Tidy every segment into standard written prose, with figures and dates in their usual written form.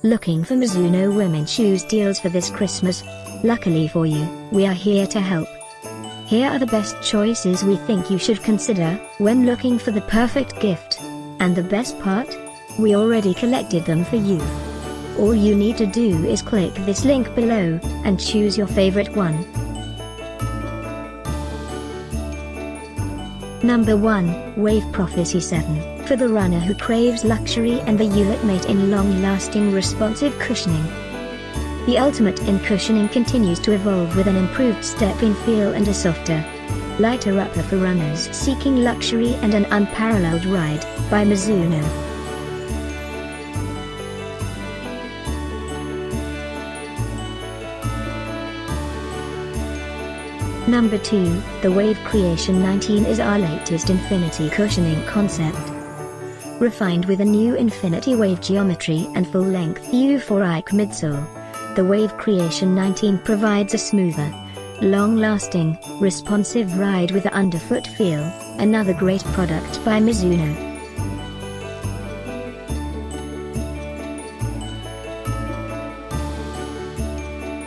Looking for Mizuno women's shoes deals for this Christmas? Luckily for you, we are here to help. Here are the best choices we think you should consider when looking for the perfect gift. And the best part? We already collected them for you. All you need to do is click this link below and choose your favorite one. Number 1, Wave Prophecy 7, for the runner who craves luxury and the ultimate in long-lasting responsive cushioning. The ultimate in cushioning continues to evolve with an improved step-in feel and a softer, lighter upper for runners seeking luxury and an unparalleled ride, by Mizuno. Number 2, the Wave Creation 19 is our latest infinity cushioning concept. Refined with a new infinity wave geometry and full-length euphoric midsole, the Wave Creation 19 provides a smoother, long-lasting, responsive ride with an underfoot feel. Another great product by Mizuno.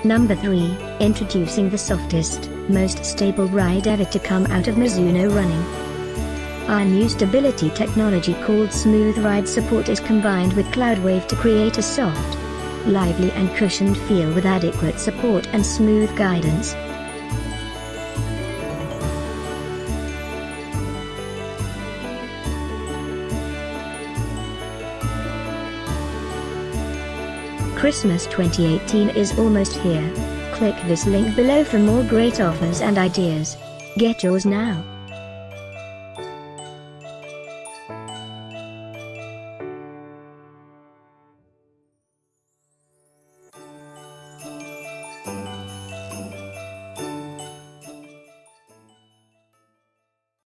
Number 3, introducing the softest, most stable ride ever to come out of Mizuno running. Our new stability technology called Smooth Ride Support is combined with Cloudwave to create a soft, lively and cushioned feel with adequate support and smooth guidance. Christmas 2018 is almost here. Click this link below for more great offers and ideas. Get yours now.